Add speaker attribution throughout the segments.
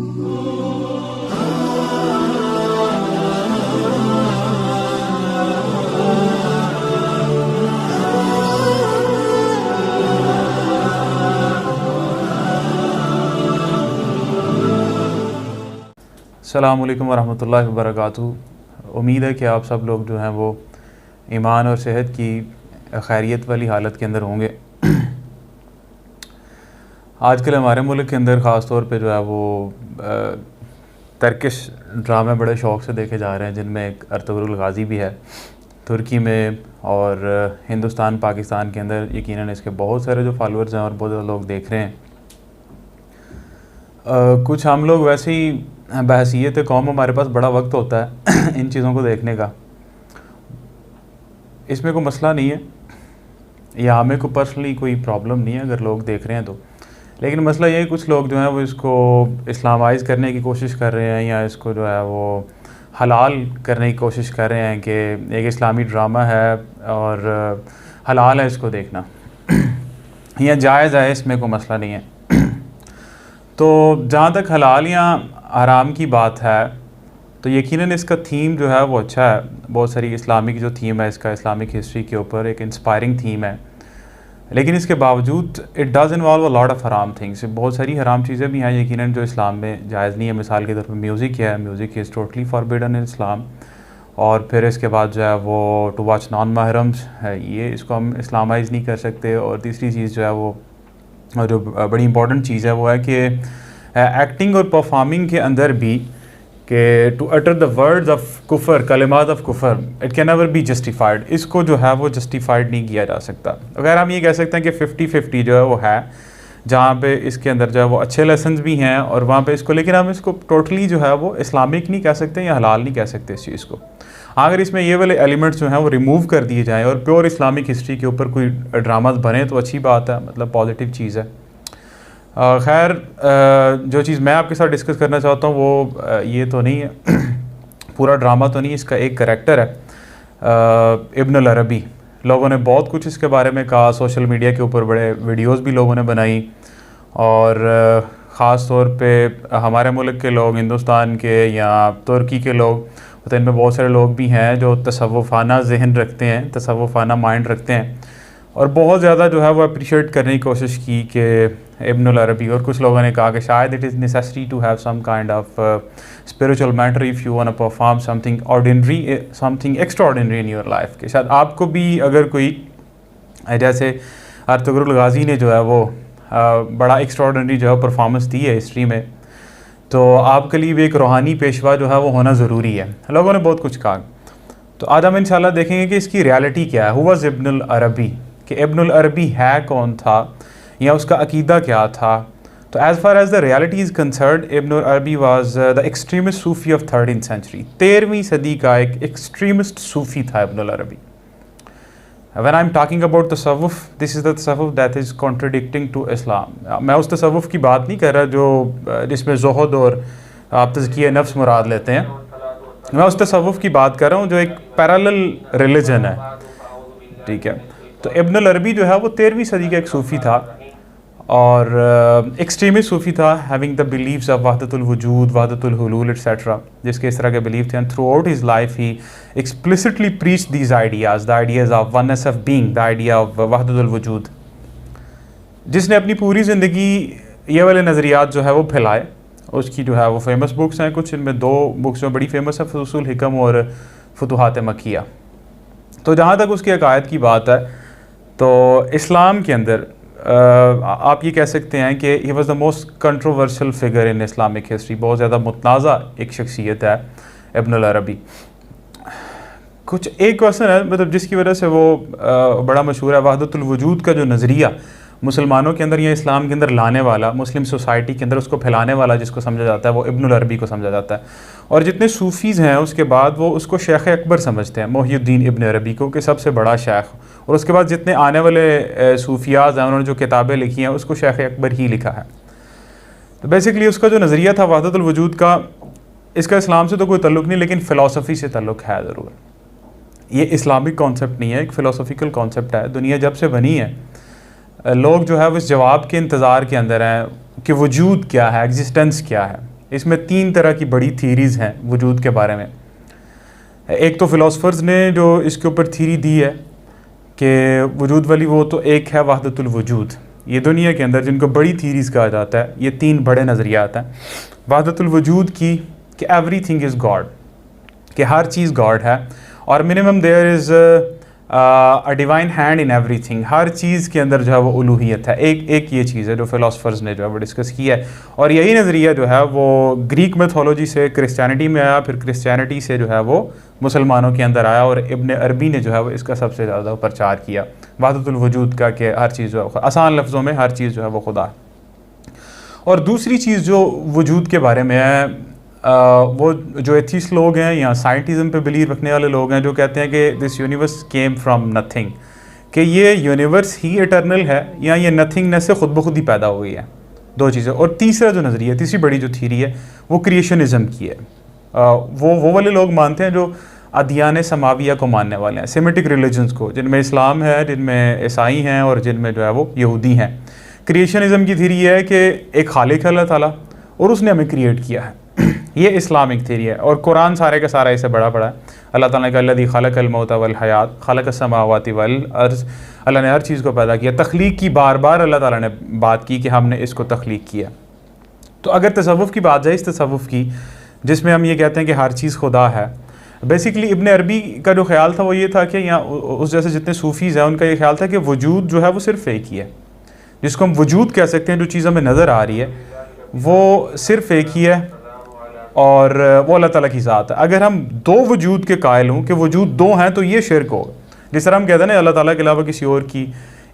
Speaker 1: السلام علیکم ورحمۃ اللہ وبرکاتہ۔ امید ہے کہ آپ سب لوگ جو ہیں وہ ایمان اور صحت کی خیریت والی حالت کے اندر ہوں گے۔ آج کل ہمارے ملک کے اندر خاص طور پہ جو ہے وہ ترکش ڈرامے بڑے شوق سے دیکھے جا رہے ہیں، جن میں ایک ارطغرل الغازی بھی ہے ترکی میں، اور ہندوستان پاکستان کے اندر یقیناً اس کے بہت سارے جو فالورز ہیں اور بہت زیادہ لوگ دیکھ رہے ہیں۔ کچھ ہم لوگ ویسے ہی بحیثیت قوم ہمارے پاس بڑا وقت ہوتا ہے ان چیزوں کو دیکھنے کا، اس میں کوئی مسئلہ نہیں ہے یا ہمیں کوئی پرسنلی کوئی پرابلم نہیں ہے اگر لوگ دیکھ رہے ہیں تو، لیکن مسئلہ یہ ہے کچھ لوگ جو ہیں وہ اس کو اسلامائز کرنے کی کوشش کر رہے ہیں، یا اس کو جو ہے وہ حلال کرنے کی کوشش کر رہے ہیں کہ ایک اسلامی ڈرامہ ہے اور حلال ہے اس کو دیکھنا یا جائز ہے، اس میں کوئی مسئلہ نہیں ہے۔ تو جہاں تک حلال یا حرام کی بات ہے تو یقیناً اس کا تھیم جو ہے وہ اچھا ہے، بہت ساری اسلامک جو تھیم ہے اس کا، اسلامک ہسٹری کے اوپر ایک انسپائرنگ تھیم ہے، لیکن اس کے باوجود it does involve a lot of حرام تھنگس، بہت ساری حرام چیزیں بھی ہیں یقیناً جو اسلام میں جائز نہیں ہے۔ مثال کے طور پر میوزک ہے، میوزک از ٹوٹلی فاربیڈن ان اسلام، اور پھر اس کے بعد جو ہے وہ ٹو واچ نان محرمس ہے، یہ اس کو ہم اسلامائز نہیں کر سکتے۔ اور تیسری چیز جو ہے وہ جو بڑی امپورٹنٹ چیز ہے وہ ہے کہ ایکٹنگ اور پرفارمنگ کے اندر بھی کہ to utter the words of کفر، کلمات آف کفر، it can never be justified, اس کو جو ہے وہ جسٹیفائڈ نہیں کیا جا سکتا۔ اگر ہم یہ کہہ سکتے ہیں کہ 50-50 جو ہے وہ ہے، جہاں پہ اس کے اندر جو ہے وہ اچھے لیسنز بھی ہیں اور وہاں پہ اس کو، لیکن ہم اس کو ٹوٹلی جو ہے وہ اسلامک نہیں کہہ سکتے یا حلال نہیں کہہ سکتے اس چیز کو۔ اگر اس میں یہ والے ایلیمنٹس جو ہیں وہ ریموو کر دیے جائیں اور پیور اسلامک ہسٹری کے اوپر کوئی ڈراماز بنے تو اچھی بات ہے، مطلب پازیٹیو چیز ہے۔ خیر، جو چیز میں آپ کے ساتھ ڈسکس کرنا چاہتا ہوں وہ یہ تو نہیں ہے، پورا ڈرامہ تو نہیں، اس کا ایک کریکٹر ہے ابن العربی۔ لوگوں نے بہت کچھ اس کے بارے میں کہا، سوشل میڈیا کے اوپر بڑے ویڈیوز بھی لوگوں نے بنائی، اور خاص طور پہ ہمارے ملک کے لوگ، ہندوستان کے یا ترکی کے لوگ، تو ان میں بہت سارے لوگ بھی ہیں جو تصوفانہ ذہن رکھتے ہیں، تصوفانہ مائنڈ رکھتے ہیں، اور بہت زیادہ جو ہے وہ اپریشیٹ کرنے کی کوشش کی کہ ابن العربی، اور کچھ لوگوں نے کہا کہ شاید it is necessary to have some kind of spiritual matter if you want to perform something ordinary, something extraordinary in your life, کہ شاید آپ کو بھی اگر کوئی جیسے ارطغرل الغازی نے جو ہے وہ بڑا ایکسٹرا آرڈینری جو ہے پرفارمنس دی ہے ہسٹری میں، تو آپ کے لیے بھی ایک روحانی پیشوا جو ہے وہ ہونا ضروری ہے۔ لوگوں نے بہت کچھ کہا، تو آج ہم انشاءاللہ دیکھیں گے کہ اس کی ریالٹی کیا ہے، ہو واز ابن العربی، کہ ابن العربی ہے کون تھا یا اس کا عقیدہ کیا تھا۔ تو as far as the reality is concerned, Ibn al-Arabi was the extremist Sufi of 13th century، 13ویں صدی کا ایک ایکسٹریمسٹ صوفی تھا ابن العربی۔ When I'm talking about تصوف، this is the تصوف that is contradicting to Islam۔ میں اس تصوف کی بات نہیں کر رہا جو جس میں زہد اور آپ تزکیہ نفس مراد لیتے ہیں، میں اس تصوف کی بات کر رہا ہوں جو ایک پیرالل ریلیجن ہے، ٹھیک ہے۔ تو ابن العربی جو ہے وہ 13ویں صدی کا ایک صوفی تھا، اور ایکسٹریمسٹ صوفی تھا، ہیونگ دا بلیفس آف وحدت الوجود، وحدت الحلول ایٹسیٹرا، جس کے اس طرح کے بلیف تھے، and through out his life he explicitly preach these ideas, the ideas of oneness of being, the idea of وحدت الوجود، جس نے اپنی پوری زندگی یہ والے نظریات جو ہے وہ پھیلائے۔ اس کی جو ہے وہ فیمس بکس ہیں کچھ، ان میں 2 بکس جو بڑی فیمس ہیں، فصوص الحکم اور فتوحات مکیہ۔ تو جہاں تک اس کے عقائد کی بات ہے تو اسلام کے اندر آپ یہ کہہ سکتے ہیں کہ he was the most controversial figure in Islamic history, بہت زیادہ متنازع ایک شخصیت ہے ابن العربی۔ کچھ ایک کویسچن ہے مطلب جس کی وجہ سے وہ بڑا مشہور ہے، وحدت الوجود کا جو نظریہ مسلمانوں کے اندر یا اسلام کے اندر لانے والا، مسلم سوسائٹی کے اندر اس کو پھیلانے والا جس کو سمجھا جاتا ہے وہ ابن العربی کو سمجھا جاتا ہے، اور جتنے صوفیز ہیں اس کے بعد وہ اس کو شیخ اکبر سمجھتے ہیں، محی الدین ابن عربی کو، کہ سب سے بڑا شیخ، اور اس کے بعد جتنے آنے والے صوفیاز ہیں انہوں نے جو کتابیں لکھی ہیں اس کو شیخ اکبر ہی لکھا ہے۔ تو بیسیکلی اس کا جو نظریہ تھا وحدت الوجود کا، اس کا اسلام سے تو کوئی تعلق نہیں لیکن فلسفی سے تعلق ہے ضرور۔ یہ اسلامک کانسیپٹ نہیں ہے، ایک فلسفیکل کانسیپٹ ہے۔ دنیا جب سے بنی ہے لوگ جو ہے وہ اس جواب کے انتظار کے اندر ہیں کہ وجود کیا ہے، ایگزسٹنس کیا ہے، اس میں 3 طرح کی بڑی تھیریز ہیں وجود کے بارے میں. ایک تو فلاسفرز نے جو اس کے اوپر تھیری دی ہے کہ وجود والی، وہ تو ایک ہے وحدت الوجود. یہ دنیا کے اندر جن کو بڑی تھیریز کہا جاتا ہے، یہ 3 بڑے نظریات ہیں وحدت الوجود کی، کہ ایوری تھنگ از گاڈ، کہ ہر چیز گاڈ ہے، اور minimum there is a divine hand in ایوری تھنگ، ہر چیز کے اندر جو ہے وہ الوہیت ہے. ایک یہ چیز ہے جو فلاسفرز نے جو ہے وہ ڈسکس کیا ہے. اور یہی نظریہ جو ہے وہ گریک میتھولوجی سے کرسچینٹی میں آیا، پھر کرسچینٹی سے جو ہے وہ مسلمانوں کے اندر آیا، اور ابن عربی نے جو ہے وہ اس کا سب سے زیادہ پرچار کیا وحدت الوجود کا، کہ ہر چیز جو ہے آسان لفظوں میں ہر چیز جو ہے وہ خدا ہے. اور دوسری چیز جو وجود کے بارے میں ہے، وہ جو ایتھیسٹ لوگ ہیں یا سائنٹزم پہ بلیو رکھنے والے لوگ ہیں، جو کہتے ہیں کہ this universe came from nothing, کہ یہ یونیورس ہی ایٹرنل ہے یا یہ نتھنگنیس سے خود بخود ہی پیدا ہوئی ہے. 2 چیزیں. اور تیسرا جو نظریہ ہے، تیسری بڑی جو تھیری ہے، وہ کریشنزم کی ہے. وہ والے لوگ مانتے ہیں جو ادیان سماویہ کو ماننے والے ہیں، سیمیٹک ریلیجنز کو، جن میں اسلام ہے، جن میں عیسائی ہیں، اور جن میں جو ہے وہ یہودی ہیں. کریشنزم کی تھیری یہ ہے کہ ایک خالق ہے اللہ تعالیٰ، اور اس نے ہمیں کریٹ کیا ہے. یہ اسلامک تھیری ہے، اور قرآن سارے کا سارا اسے بڑا ہے. اللہ تعالیٰ نے کہا الذی خلق الموت والحیات خلق السماوات والارض، اللہ نے ہر چیز کو پیدا کیا. تخلیق کی بار بار اللہ تعالیٰ نے بات کی کہ ہم نے اس کو تخلیق کیا. تو اگر تصوف کی بات جائے، اس تصوف کی جس میں ہم یہ کہتے ہیں کہ ہر چیز خدا ہے، بیسیکلی ابن عربی کا جو خیال تھا وہ یہ تھا کہ یا اس جیسے جتنے صوفیز ہیں ان کا یہ خیال تھا کہ وجود جو ہے وہ صرف ایک ہی ہے، جس کو ہم وجود کہہ سکتے ہیں. جو چیز ہمیں نظر آ رہی ہے وہ صرف ایک ہی ہے، اور وہ اللہ تعالیٰ کی ذات ہے. اگر ہم 2 وجود کے قائل ہوں کہ وجود 2 ہیں تو یہ شرک ہو. جس طرح ہم کہتے ہیں نا اللہ تعالیٰ کے علاوہ کسی اور کی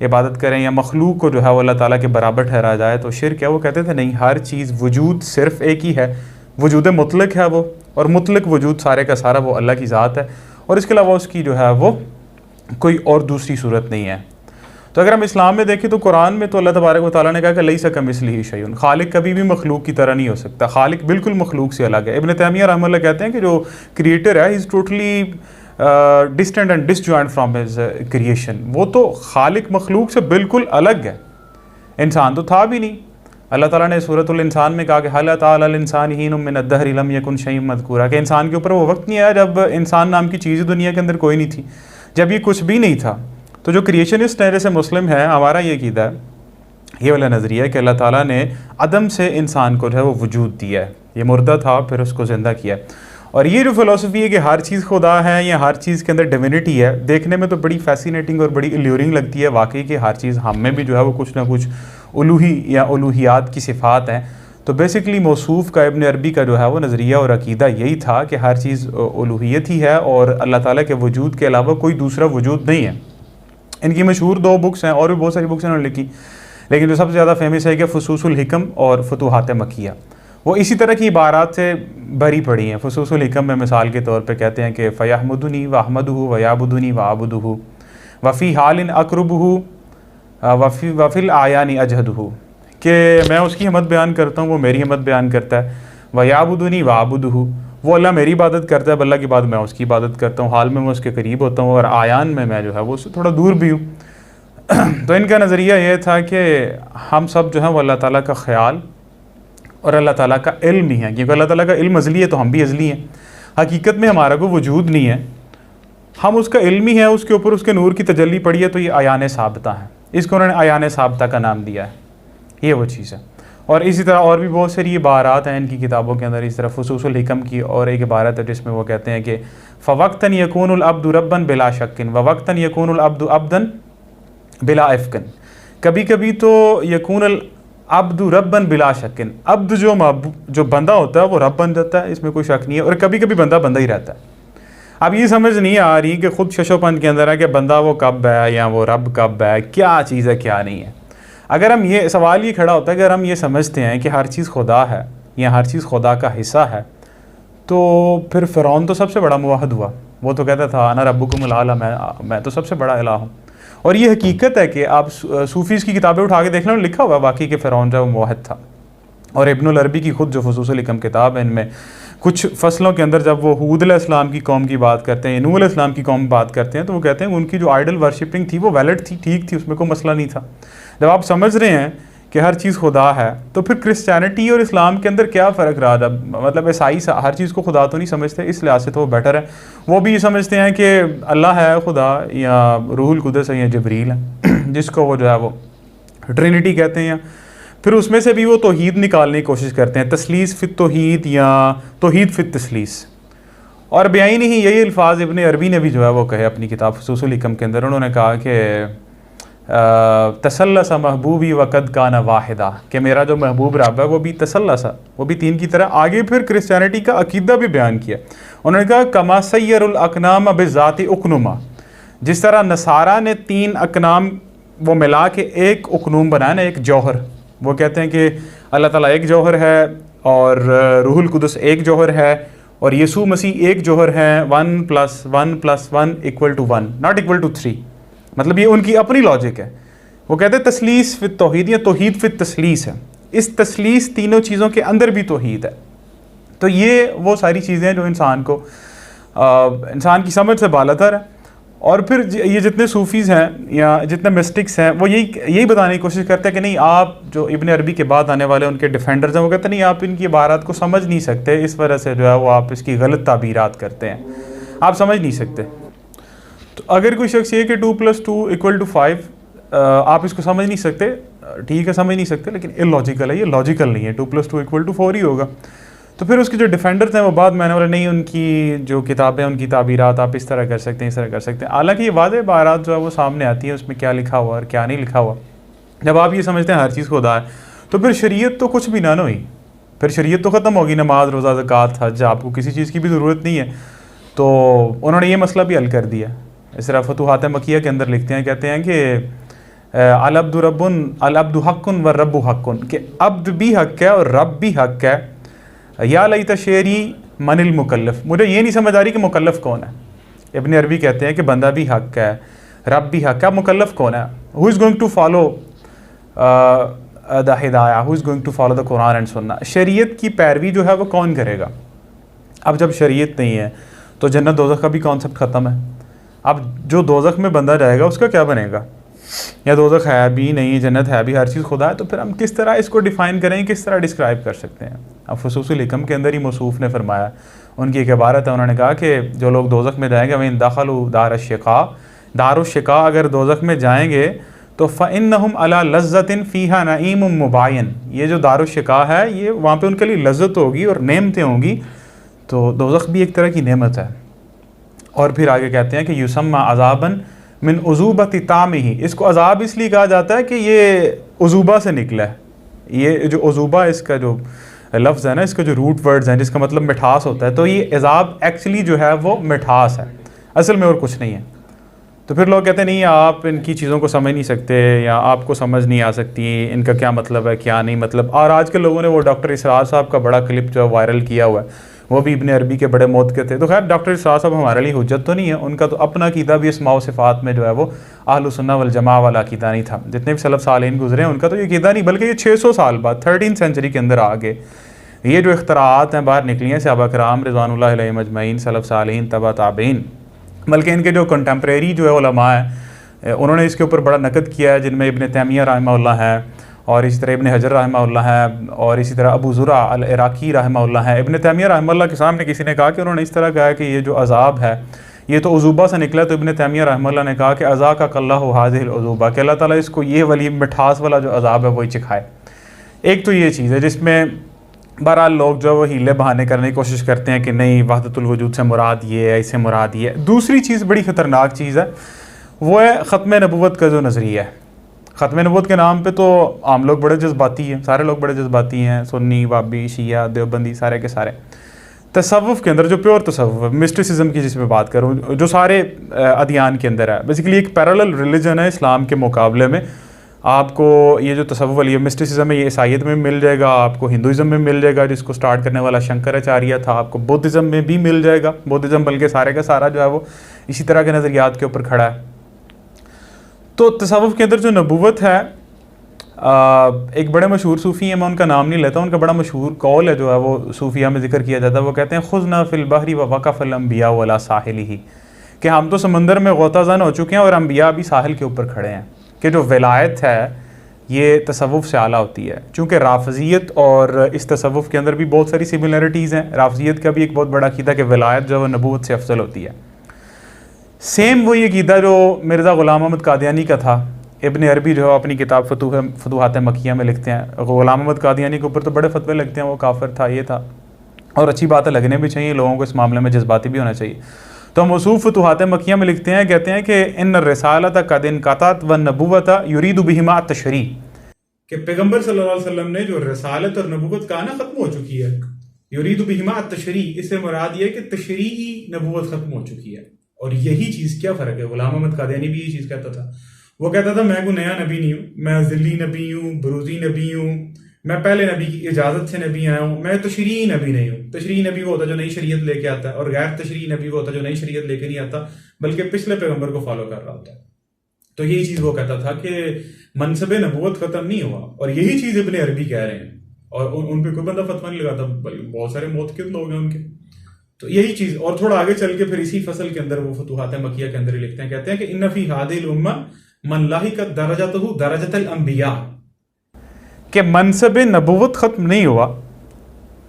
Speaker 1: عبادت کریں یا مخلوق کو جو ہے وہ اللہ تعالیٰ کے برابر ٹھہرایا جائے تو شرک ہے. وہ کہتے تھے نہیں، ہر چیز وجود صرف ایک ہی ہے، وجود مطلق ہے وہ، اور مطلق وجود سارے کا سارا وہ اللہ کی ذات ہے، اور اس کے علاوہ اس کی جو ہے وہ کوئی اور دوسری صورت نہیں ہے. تو اگر ہم اسلام میں دیکھیں تو قرآن میں تو اللہ تبارک و تعالیٰ نے کہا کہ لیس کمثلہ شیء، خالق کبھی بھی مخلوق کی طرح نہیں ہو سکتا، خالق بالکل مخلوق سے الگ ہے. ابن تیمیہ رحمہ اللہ کہتے ہیں کہ جو کریٹر ہے، he is totally distant and disjoint from his creation. وہ تو خالق مخلوق سے بالکل الگ ہے، انسان تو تھا بھی نہیں. اللہ تعالیٰ نے سورۃ الانسان میں کہا کہ حل اتى علی الانسان حین من الدہر لم یکن شیئا مذکورا، کہ انسان کے اوپر وہ وقت نہیں آیا جب انسان نام کی چیز دنیا کے اندر کوئی نہیں تھی، جب یہ کچھ بھی نہیں تھا. تو جو کریشنسٹ ہیں جیسے مسلم ہے، ہمارا یہ عقیدہ ہے، یہ والا نظریہ ہے کہ اللہ تعالیٰ نے عدم سے انسان کو جو ہے وہ وجود دیا ہے. یہ مردہ تھا، پھر اس کو زندہ کیا. اور یہ جو فلسفی ہے کہ ہر چیز خدا ہے یا ہر چیز کے اندر ڈیوینٹی ہے، دیکھنے میں تو بڑی فیسینیٹنگ اور بڑی الیورنگ لگتی ہے واقعی کہ ہر چیز ہم میں بھی جو ہے وہ کچھ نہ کچھ الوہی یا الوہیات کی صفات ہیں. تو بیسکلی موصوف کا ابن عربی کا جو ہے وہ نظریہ اور عقیدہ یہی تھا کہ ہر چیز الوہیت ہی ہے اور اللہ تعالیٰ کے وجود کے علاوہ کوئی دوسرا وجود نہیں ہے. ان کی مشہور 2 بکس ہیں، اور بھی بہت ساری بکس انہوں نے لکھی، لیکن جو سب سے زیادہ فیمس ہے کہ فصوص الحکم اور فتوحات مکیہ. وہ اسی طرح کی عبارات سے بھری پڑی ہیں. فصوص الحکم میں مثال کے طور پہ کہتے ہیں کہ فیحمدنی واحمدہ ویعبدنی واعبدہ وفی حال اقربہ وفی الاعیان اجہدہ، کہ میں اس کی حمد بیان کرتا ہوں، وہ میری حمد بیان کرتا ہے. ویعبدنی واعبدہ، وہ اللہ میری عبادت کرتا ہے، اب اللہ کی بعد میں اس کی عبادت کرتا ہوں، حال میں میں اس کے قریب ہوتا ہوں، اور آیان میں جو ہے وہ اس سے تھوڑا دور بھی ہوں. تو ان کا نظریہ یہ تھا کہ ہم سب جو ہیں وہ اللہ تعالیٰ کا خیال اور اللہ تعالیٰ کا علم ہی ہیں، کیونکہ اللہ تعالیٰ کا علم ازلی ہے تو ہم بھی ازلی ہیں. حقیقت میں ہمارا کوئی وجود نہیں ہے، ہم اس کا علم ہی ہیں، اس کے اوپر اس کے نور کی تجلی پڑی ہے، تو یہ عیان ثابتہ ہیں. اس کو انہوں نے عیان ثابتہ کا نام دیا ہے. یہ وہ چیز ہے. اور اسی طرح اور بھی بہت ساری عبارات ہیں ان کی کتابوں کے اندر. اس طرح فصوص الحکم کی اور ایک عبارت ہے جس میں وہ کہتے ہیں کہ فوقتاً یکون العبد ربا بلا شک ووقتاً یکون العبد عبدا بلا افکن. کبھی کبھی تو یکون العبد ربا بلا شک، عبد جو بندہ ہوتا ہے وہ رب بن جاتا ہے، اس میں کوئی شک نہیں ہے، اور کبھی کبھی بندہ بندہ ہی رہتا ہے. اب یہ سمجھ نہیں آ رہی کہ خود شش و پنج کے اندر ہے کہ بندہ وہ کب ہے یا وہ رب کب ہے، کیا چیز ہے کیا نہیں ہے. اگر ہم یہ سوال یہ کھڑا ہوتا ہے کہ اگر ہم یہ سمجھتے ہیں کہ ہر چیز خدا ہے یا ہر چیز خدا کا حصہ ہے، تو پھر فرعون تو سب سے بڑا موحد ہوا. وہ تو کہتا تھا انا ربکم الاعلی، میں تو سب سے بڑا الہ ہوں. اور یہ حقیقت ہے کہ آپ صوفیز کی کتابیں اٹھا کے دیکھ لیں، لکھا ہوا ہے واقعی کہ فرعون جو موحد تھا. اور ابن العربی کی خود جو فصوص الحکم کتاب ہے، ان میں کچھ فصلوں کے اندر جب وہ ہود علیہ السلام کی قوم کی بات کرتے ہیں، نوح علیہ السلام کی قوم بات کرتے ہیں، تو وہ کہتے ہیں ان کی جو آئیڈل ورشپنگ تھی وہ ویلڈ تھی، ٹھیک تھی، اس میں کوئی مسئلہ نہیں تھا. جب آپ سمجھ رہے ہیں کہ ہر چیز خدا ہے، تو پھر کرسچینٹی اور اسلام کے اندر کیا فرق رہا تھا؟ مطلب عیسائی ہر چیز کو خدا تو نہیں سمجھتے، اس لحاظ سے تو وہ بیٹر ہے، وہ بھی یہ سمجھتے ہیں کہ اللہ ہے خدا، یا روح القدس ہے، یا جبریل ہے جس کو وہ جو ہے وہ ٹرینٹی کہتے ہیں، پھر اس میں سے بھی وہ توحید نکالنے کی کوشش کرتے ہیں، تثلیث فی التوحید یا توحید فی التثلیث، اور بیائی نہیں یہی الفاظ ابن عربی نے بھی جو ہے وہ کہے اپنی کتاب فصوص الحکم کے اندر، انہوں نے کہا کہ تسلس محبوبی وقد کان واحدہ، کہ میرا جو محبوب رب ہے وہ بھی تسلس ہے، وہ بھی تین کی طرح۔ آگے پھر کرسچینٹی کا عقیدہ بھی بیان کیا، انہوں نے کہا کما سیر الاقنام بذات اقنما، جس طرح نصارہ نے تین اقنام وہ ملا کے ایک اقنوم بنایا نا، ایک جوہر، وہ کہتے ہیں کہ اللہ تعالیٰ ایک جوہر ہے اور روح القدس ایک جوہر ہے اور یسوع مسیح ایک جوہر ہے، 1+1+1=1 not equal to 3، مطلب یہ ان کی اپنی لاجک ہے۔ وہ کہتے ہیں تثلیث فی التوحید یا توحید فی التثلیث ہے، اس تثلیث تینوں چیزوں کے اندر بھی توحید ہے۔ تو یہ وہ ساری چیزیں ہیں جو انسان کو انسان کی سمجھ سے بالاتر ہے۔ اور پھر یہ جتنے صوفیز ہیں یا جتنے مسٹکس ہیں وہ یہی بتانے کی کوشش کرتے ہیں کہ نہیں، آپ جو ابن عربی کے بعد آنے والے ان کے ڈیفینڈرز ہیں، وہ کہتے ہیں نہیں، آپ ان کی عبارات کو سمجھ نہیں سکتے، اس وجہ سے جو ہے وہ آپ اس کی غلط تعبیرات کرتے ہیں، آپ سمجھ نہیں سکتے۔ تو اگر کوئی شخص یہ کہ 2+2=5 آپ اس کو سمجھ نہیں سکتے، ٹھیک ہے سمجھ نہیں سکتے، لیکن اللاجیکل ہے، یہ لاجیکل نہیں ہے، 2+2=4 ہی ہوگا۔ تو پھر اس کے جو ڈیفینڈرز ہیں وہ بعد میں نے بولا نہیں، ان کی جو کتابیں ان کی تعبیرات آپ اس طرح کر سکتے ہیں، اس طرح کر سکتے ہیں، حالانکہ یہ واضح عبارات جو ہے وہ سامنے آتی ہیں، اس میں کیا لکھا ہوا اور کیا نہیں لکھا ہوا۔ جب آپ یہ سمجھتے ہیں ہر چیز خدا ہے تو پھر شریعت تو کچھ بھی نہ ہوئی، پھر شریعت تو ختم ہوگی، نماز روزہ زکوٰۃ حج، آپ کو کسی چیز کی بھی ضرورت نہیں ہے۔ تو انہوں نے یہ مسئلہ بھی حل کر دیا، اس طرح فتوحات مکیہ کے اندر لکھتے ہیں، کہتے ہیں کہ العبد رب، العبد حق والرب حق، کہ عبد بھی حق ہے اور رب بھی حق ہے۔ یا لیت شعری من المکلف، مجھے یہ نہیں سمجھ آ رہی کہ مکلف کون ہے۔ ابن عربی کہتے ہیں کہ بندہ بھی حق ہے، رب بھی حق ہے، مکلف کون ہے؟ Who is going to follow the ہدایہ، who is going to follow the Quran and سنہ، شریعت کی پیروی جو ہے وہ کون کرے گا؟ اب جب شریعت نہیں ہے تو جنت دوزخ کا بھی کانسیپٹ ختم ہے۔ اب جو دوزخ میں بندہ جائے گا اس کا کیا بنے گا؟ یا دوزخ ہے بھی نہیں، جنت ہے بھی، ہر چیز خدا ہے، تو پھر ہم کس طرح اس کو ڈیفائن کریں، کس طرح ڈسکرائب کر سکتے ہیں؟ اب فصوص الحکم کے اندر ہی موصوف نے فرمایا، ان کی ایک عبارت ہے، انہوں نے کہا کہ جو لوگ دوزخ میں جائیں گے، وَإِن دَخَلُوا دَارَ الشِّقَاء، دار الشقاء، اگر دوزخ میں جائیں گے تو فَإِنَّهُمْ عَلَى لَذَّةٍ فِيهَا نَعِيمٌ مُبَايِّن، یہ جو دار الشقاء ہے یہ وہاں پہ ان کے لیے لذت ہوگی اور نعمتیں ہوں گی، تو دوزخ بھی ایک طرح کی نعمت ہے۔ اور پھر آگے کہتے ہیں کہ یسمى عذابا من عذوبۃ طعمہ، اس کو عذاب اس لیے کہا جاتا ہے کہ یہ عذوبہ سے نکلا ہے، یہ جو عذوبہ اس کا جو لفظ ہے نا، اس کا جو روٹ ورڈز ہیں جس کا مطلب مٹھاس ہوتا ہے، تو یہ عذاب ایکچولی جو ہے وہ مٹھاس ہے، اصل میں اور کچھ نہیں ہے۔ تو پھر لوگ کہتے ہیں نہیں، آپ ان کی چیزوں کو سمجھ نہیں سکتے، یا آپ کو سمجھ نہیں آ سکتی ان کا کیا مطلب ہے کیا نہیں مطلب۔ اور آج کے لوگوں نے وہ ڈاکٹر اسرار صاحب کا بڑا کلپ جو ہے وائرل کیا ہوا ہے، وہ بھی ابن عربی کے بڑے موت کے تھے۔ تو خیر ڈاکٹر اسرار صاحب ہمارے لیے حجت تو نہیں ہے، ان کا تو اپنا عقیدہ بھی اسماء و صفات میں جو ہے وہ اہل السنہ والجماعہ والا عقیدہ نہیں تھا، جتنے بھی سلف صالحین گزرے ہیں ان کا تو یہ عقیدہ نہیں، بلکہ یہ 600 سال بعد 13 سینچری کے اندر آگے یہ جو اختراعات ہیں باہر نکلی ہیں صحابہ کرام رضوان اللہ علیہم اجمعین، سلف صالحین، تبع تابعین، بلکہ ان کے جو کنٹمپریری جو ہے علماء ہیں انہوں نے اس کے اوپر بڑا نقد کیا ہے، جن میں ابن تیمیہ رحمہ اللہ ہے، اور اسی طرح ابن حجر رحمہ اللہ ہے، اور اسی طرح ابو زرع العراقی رحمہ اللہ ہے۔ ابن تیمیہ رحمہ اللہ کے سامنے کسی نے کہا کہ انہوں نے اس طرح کہا کہ یہ جو عذاب ہے یہ تو عذوبہ سے نکلا، تو ابن تیمیہ رحمہ اللہ نے کہا کہ اذاقک اللہ ھذہ العذوبہ، کہ اللہ تعالیٰ اس کو یہ والی مٹھاس والا جو عذاب ہے وہی چکھائے۔ ایک تو یہ چیز ہے جس میں بہرحال لوگ جو وہ ہیلے بہانے کرنے کی کوشش کرتے ہیں کہ نہیں وحدت الوجود سے مراد یہ ہے، اس سے مراد یہ ہے۔ دوسری چیز بڑی خطرناک چیز ہے، وہ ہے ختم نبوت کا جو نظریہ ہے۔ ختم نبوت کے نام پہ تو عام لوگ بڑے جذباتی ہیں، سارے لوگ بڑے جذباتی ہیں، سنی، وابی، شیعہ، دیوبندی، سارے کے سارے۔ تصوف کے اندر جو پیور تصوف، مسٹسزم کی جس میں بات کروں، جو سارے ادیان کے اندر ہے، بیسیکلی ایک پیرالل ریلیجن ہے اسلام کے مقابلے میں۔ آپ کو یہ جو تصوف والی مسٹسزم ہے یہ عیسائیت میں مل جائے گا، آپ کو ہندوازم میں مل جائے گا جس کو سٹارٹ کرنے والا شنکراچاریہ تھا، آپ کو بدھزم میں بھی مل جائے گا، بدھزم بلکہ سارے کا سارا جو ہے وہ اسی طرح کے نظریات کے اوپر کھڑا ہے۔ تو تصوف کے اندر جو نبوت ہے، ایک بڑے مشہور صوفی ہیں، میں ان کا نام نہیں لیتا، ان کا بڑا مشہور قول ہے جو ہے وہ صوفیہ میں ذکر کیا جاتا ہے، وہ کہتے ہیں خذنا فی البحر ووقف الانبیاء علی ساحلہ، کہ ہم تو سمندر میں غوطہ زن ہو چکے ہیں اور انبیاء بھی ساحل کے اوپر کھڑے ہیں، کہ جو ولایت ہے یہ تصوف سے اعلیٰ ہوتی ہے، چونکہ رافضیت اور اس تصوف کے اندر بھی بہت ساری سملرٹیز ہیں۔ رافضیت کا بھی ایک بہت بڑا عقیدہ کہ ولایت جو ہے نبوت سے افضل ہوتی ہے۔ سیم وہی عقیدہ جو مرزا غلام احمد قادیانی کا تھا۔ ابن عربی جو ہے اپنی کتاب فتوحات مکیہ میں لکھتے ہیں، غلام احمد قادیانی کے اوپر تو بڑے فتوے لگتے ہیں، وہ کافر تھا، یہ تھا، اور اچھی بات ہے، لگنے بھی چاہیے، لوگوں کو اس معاملے میں جذباتی بھی ہونا چاہیے۔ تو موصوف فتوحات مکیہ میں لکھتے ہیں، کہتے ہیں کہ ان الرسالۃ قد انقطعت والنبوۃ یرید بہما التشریع، کہ پیغمبر صلی اللہ علیہ وسلم نے جو رسالت اور نبوت کہا نا ختم ہو چکی ہے، یرید بہما التشریع، اس سے مراد یہ ہے کہ تشریعی نبوت ختم ہو چکی ہے۔ اور یہی چیز کیا فرق ہے، غلام احمد قادیانی بھی یہی چیز کہتا تھا۔ وہ کہتا تھا میں کوئی نیا نبی نہیں ہوں، میں ذلی نبی ہوں، بروزی نبی ہوں، میں پہلے نبی کی اجازت سے نبی آیا ہوں، میں تشریعی نبی نہیں ہوں۔ تشریعی نبی وہ ہوتا ہے جو نئی شریعت لے کے آتا ہے، اور غیر تشریعی نبی وہ ہوتا ہے جو نئی شریعت لے کے نہیں آتا بلکہ پچھلے پیغمبر کو فالو کر رہا ہوتا ہے۔ تو یہی چیز وہ کہتا تھا کہ منصب نبوت ختم نہیں ہوا، اور یہی چیز ابن عربی کہہ رہے ہیں، اور ان پہ کوئی بندہ فتویٰ نہیں لگاتا، بہت سارے معتقد لوگ ہیں ان کے۔ تو یہی چیز، اور تھوڑا آگے چل کے پھر اسی فصل کے اندر وہ فتوحات مکیہ کے اندر ہی لکھتے ہیں، کہتے ہیں کہ ان فی هذه الامہ من لحقت درجته درجۃ الانبیاء، کہ منصب نبوت ختم نہیں ہوا،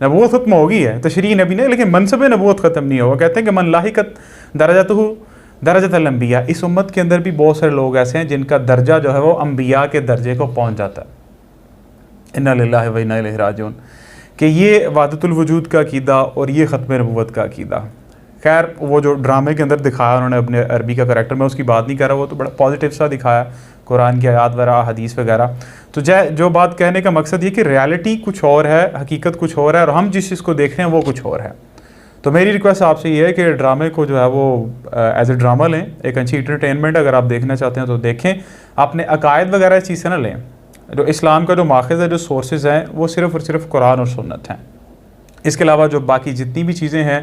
Speaker 1: نبوت ختم ہو گئی ہے، تشریعی نبی نہیں، لیکن منصب نبوت ختم نہیں ہوا۔ کہتے ہیں کہ من لحقت درجته درجۃ الانبیاء، اس امت کے اندر بھی بہت سارے لوگ ایسے ہیں جن کا درجہ جو ہے وہ انبیاء کے درجے کو پہنچ جاتا ہے۔ انا للہ و انا الیہ راجعون، کہ یہ وحدت الوجود کا عقیدہ اور یہ ختم نبوت کا عقیدہ۔ خیر وہ جو ڈرامے کے اندر دکھایا انہوں نے اپنے عربی کا کریکٹر، میں اس کی بات نہیں کر رہا، وہ تو بڑا پازیٹیو سا دکھایا، قرآن کی آیات وغیرہ، حدیث وغیرہ۔ تو جو بات کہنے کا مقصد یہ کہ ریالٹی کچھ اور ہے، حقیقت کچھ اور ہے، اور ہم جس چیز کو دیکھ رہے ہیں وہ کچھ اور ہے۔ تو میری ریکویسٹ آپ سے یہ ہے کہ ڈرامے کو جو ہے وہ ایز اے ڈرامہ لیں، ایک اچھی انٹرٹینمنٹ، اگر آپ دیکھنا چاہتے ہیں تو دیکھیں، اپنے عقائد وغیرہ اس چیز سے نہ لیں۔ جو اسلام کا جو ماخذ ہے، جو سورسز ہیں، وہ صرف اور صرف قرآن اور سنت ہیں۔ اس کے علاوہ جو باقی جتنی بھی چیزیں ہیں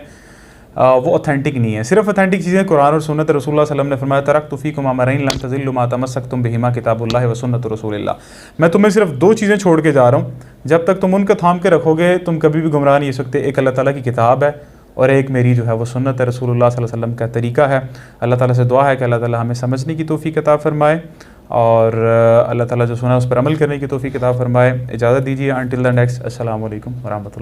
Speaker 1: وہ اوتھینٹک نہیں ہیں۔ صرف اوتھینٹک چیزیں قرآن اور سنت۔ رسول اللہ صلی اللہ علیہ وسلم نے فرمایا ترکت فیکم امرین لن تضلوا ما تمسکتم بہما کتاب اللہ و سنت رسول اللہ، میں تمہیں صرف 2 چیزیں چھوڑ کے جا رہا ہوں، جب تک تم ان کو تھام کے رکھو گے تم کبھی بھی گمراہ نہیں ہو سکتے۔ ایک اللہ تعالیٰ کی کتاب ہے، اور ایک میری جو ہے وہ سنت ہے، رسول اللہ صلی اللہ علیہ وسلم کا طریقہ ہے۔ اللہ تعالیٰ سے دعا ہے کہ اللہ تعالیٰ ہمیں سمجھنے کی توفیق عطا فرمائے، اور اللہ تعالیٰ جو سنا ہے اس پر عمل کرنے کی توفیق عطا فرمائے۔ اجازت دیجیے انٹل دی نیکسٹ، السلام علیکم ورحمۃ اللہ۔